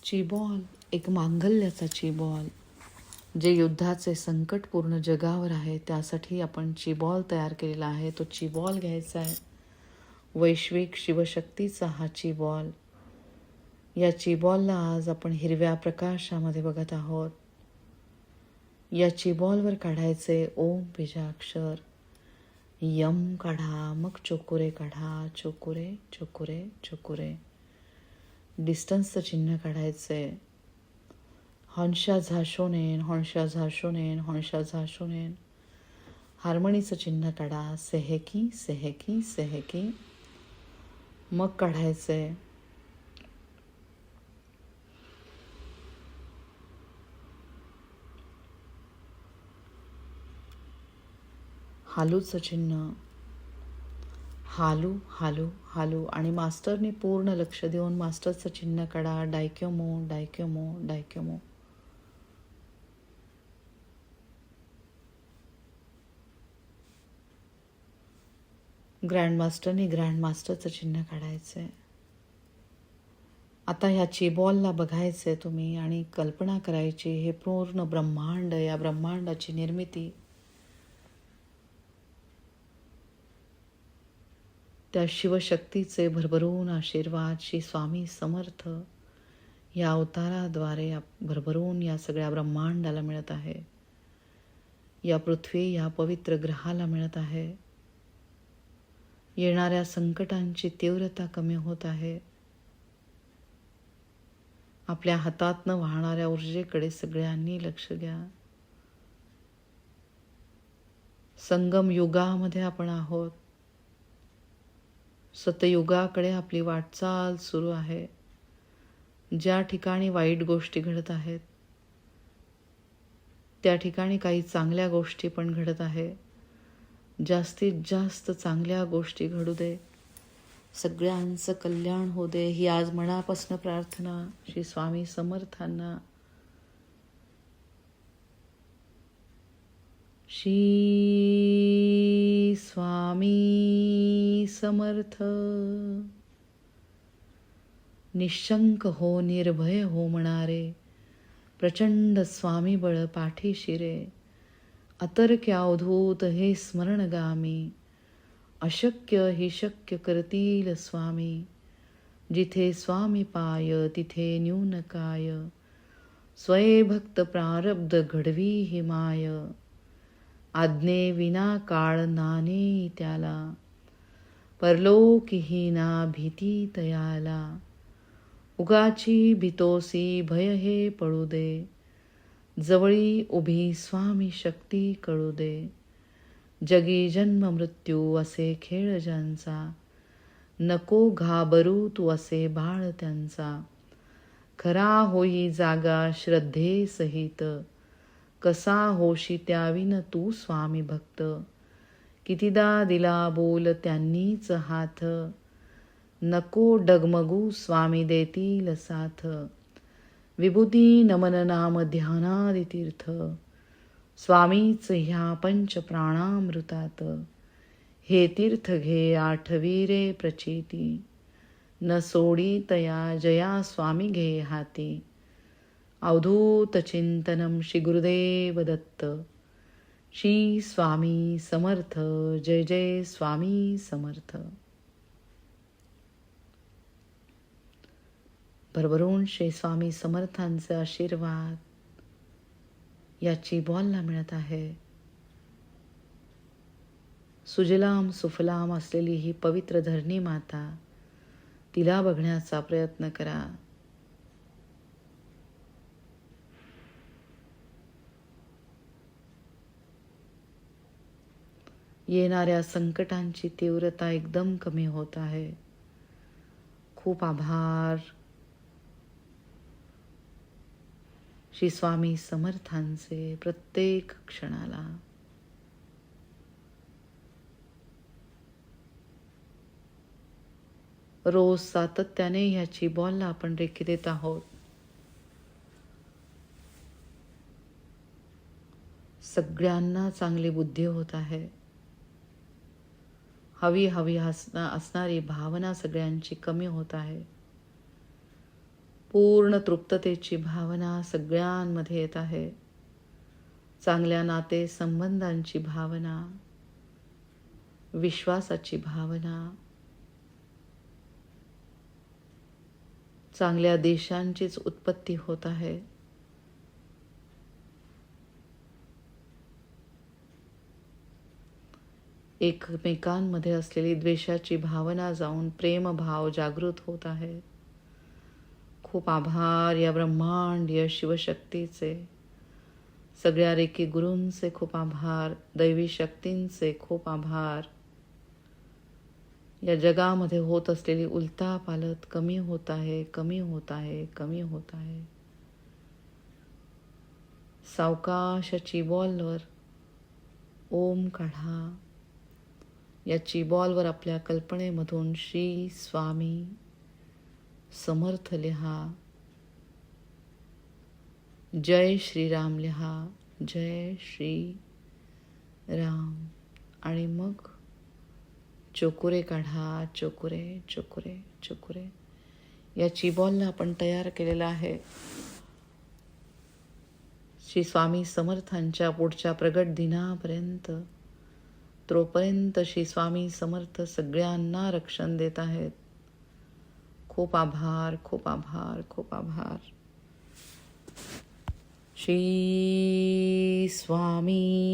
चिबॉल एक मांगल्याचा चिबॉल, जे युद्धाचे संकट पूर्ण जगावर आहे त्यासाठी आपण चिबॉल तयार केलेला आहे. तो चिबॉल घ्यायचा आहे. वैश्विक शिवशक्तीचा हा चिबॉल. या चिबॉलला आज आपण हिरव्या प्रकाशामध्ये बघत आहोत. या चिबॉलवर काढायचे ओम बीजाक्षर. यम काढा, मग चोकुरे काढा. चोकुरे चोकुरे चोकुरे. डिस्टन्सचं चिन्ह काढायचे. हंशा झाशोनेन, हंशा झाशोनेन, हंशा झाशोनेन. हार्मणीचं चिन्ह काढा. सेहेकी सेहेकी सेहेकी. मग काढायचे हालूचं चिन्ह. हालू हालू हालू. आणि मास्टरने पूर्ण लक्ष देऊन मास्टरचं चिन्ह काढा. डायक्योमो डायक्योमो डायक्योमो. ग्रँडमास्टरने ग्रँडमास्टरचं चिन्ह काढायचंय. आता ह्या चिबॉलला बघायचंय तुम्ही आणि कल्पना करायची हे पूर्ण ब्रह्मांड, या ब्रह्मांडाची निर्मिती त्या शिवशक्तीचे भरभरून आशीर्वाद श्री स्वामी समर्थ या अवताराद्वारे भरभरून या सगळ्या ब्रह्मांडाला मिळत आहे. या पृथ्वी, या पवित्र ग्रहाला मिळत आहे. येणाऱ्या संकटांची तीव्रता कमी होत आहे. आपल्या हातातनं वाहणाऱ्या ऊर्जेकडे सगळ्यांनी लक्ष द्या. संगम युगामध्ये आपण आहोत. सतयुगाकडे आपली वाटचाल सुरू आहे. ज्या ठिकाणी वाईट गोष्टी घडत आहेत त्या ठिकाणी काही चांगल्या गोष्टी पण घडत आहे. जास्तीत जास्त चांगल्या गोष्टी घडू दे. सगळ्यांचं कल्याण होऊ दे, ही आज मनापासून प्रार्थना श्री स्वामी समर्थांना. श्री स्वामी समर्थ. निशंक हो, निर्भय हो म्हणणारे प्रचंड स्वामी बळ पाठीशी रे. अतर्क्य अवधूत हे स्मरणगामी. अशक्य ही शक्य करतील स्वामी. जिथे स्वामी पाय तिथे न्यून काय. स्वये भक्त प्रारब्ध घडवी ही माय. आज्ञे विना काळ नाने त्याला. परलोकीही ना भीती तयाला. उगाची भीतोसी भय हे पळू दे. जवळी उभी स्वामी शक्ती कळू दे. जगी जन्म मृत्यू असे खेळ ज्यांचा. नको घाबरू तू असे बाळ त्यांचा. खरा होई जागा श्रद्धे सहित. कसा होशी त्याविन तू स्वामी भक्त. कितीदा दिला बोल त्यांनीच हात. नको डगमगू स्वामी देतील साथ. विभूती नमन नाम ध्यानादि तीर्थ. स्वामीच ह्या पंच प्राणामृतात. हे तीर्थ घे आठवी रे प्रचिती. न सोडी तया जया स्वामी घे हाती. अवधूत चिंतनम श्री गुरुदेव दत्त. श्री स्वामी समर्थ. जय जय स्वामी समर्थ. भरभरून श्री स्वामी समर्थांचे आशीर्वाद या चिबॉलला मिळत आहे. सुजलाम सुफलाम असलेली ही पवित्र धरणी माता, तिला बघण्याचा प्रयत्न करा. येणाऱ्या संकटांची तीव्रता एकदम कमी होत आहे. खूप आभार श्री स्वामी समर्थांचे प्रत्येक क्षणाला. रोज सातत्याने ह्या चिबॉलला आपण रेखी देत आहोत. सगळ्यांना चांगली बुद्धी होत आहे. हवी असणारी भावना सगळ्यांची कमी होत आहे. पूर्ण तृप्ततेची भावना सगळ्यांमध्ये येत आहे. चांगल्या नाते संबंधांची भावना, विश्वासाची भावना, चांगल्या देशांचीच उत्पत्ती होत आहे. एकमेकांमध्ये असलेली द्वेषाची भावना जाऊन प्रेमभाव जागृत होत आहे. खूप आभार या ब्रह्मांडीय शिवशक्तीचे, सगळ्या रेकी गुरूंचे खूप आभार, दैवी शक्तींचे खूप आभार. या जगामध्ये होत असलेली उलथापालथ कमी होत आहे, कमी होत आहे, कमी होत आहे. सावकाशाची बॉलवर ओम काढा. या बॉलवर आपल्या कल्पनेमधून श्री स्वामी समर्थ लिहा. जय श्रीराम लिहा. जय श्री राम. आणि मग चोकुरे काढा. चोकुरे चोकुरे चोकुरे. या बॉलला आपण तयार केलेला आहे श्री स्वामी समर्थांच्या पुढच्या प्रगट दिनापर्यंत. तोपर्यंत श्री स्वामी समर्थ सगळ्यांना रक्षण देत आहेत. खूप आभार, खूप आभार, खूप आभार. श्री स्वामी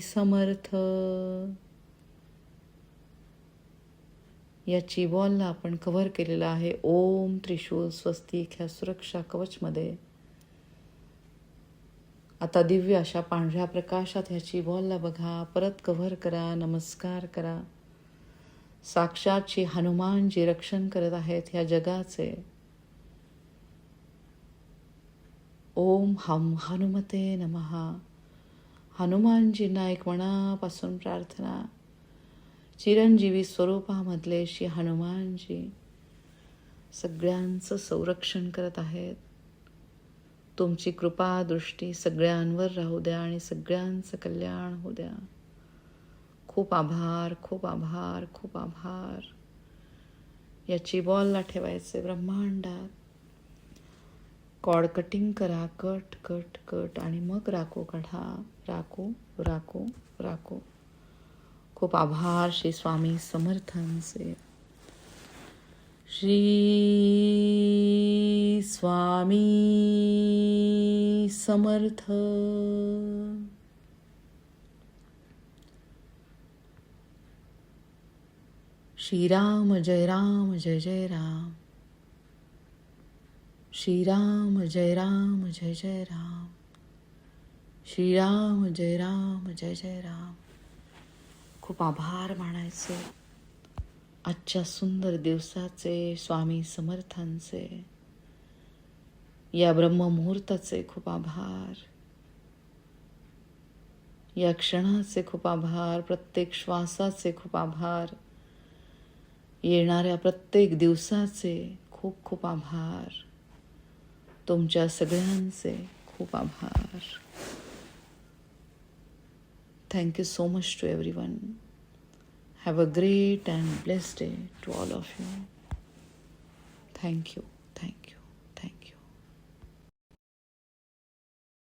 समर्थ. या बॉलला आपण कव्हर केलेला आहे ओम त्रिशूल स्वस्तिक ह्या सुरक्षा कवचमध्ये. आता दिव्य अशा पांढऱ्या प्रकाशात ह्याची बॉलला बघा. परत कव्हर करा. नमस्कार करा. साक्षात श्री हनुमानजी रक्षण करत आहेत ह्या जगाचे. ओम हम हनुमते नमः. हनुमानजींना एक मनापासून प्रार्थना. चिरंजीवी स्वरूपामधले श्री हनुमानजी सगळ्यांचं संरक्षण करत आहेत. तुमची कृपा दृष्टी सगळ्यांवर राहू द्या आणि सगळ्यांचं कल्याण होऊ द्या. खूप आभार, खूप आभार, खूप आभार. याची बॉलला ठेवायचे ब्रह्मांडात. कॉर्ड कटिंग करा. Cut cut cut. आणि मग राखू काढा. राखू राखू राखू. खूप आभार श्री स्वामी समर्थांचे. श्री स्वामी समर्थ. श्रीराम जय राम जय जय राम. श्रीराम जय राम जय जय राम. श्रीराम जय राम जय जय राम. खूप आभार मानायचे आजच्या सुंदर दिवसाचे, स्वामी समर्थांचे, या ब्रह्ममुहूर्ताचे खूप आभार. या क्षणाचे खूप आभार. प्रत्येक श्वासाचे खूप आभार. येणाऱ्या प्रत्येक दिवसाचे खूप खूप आभार. तुमच्या सगळ्यांचे खूप आभार. Thank you so much to everyone. Have a great and blessed day to all of you. Thank you. Thank you.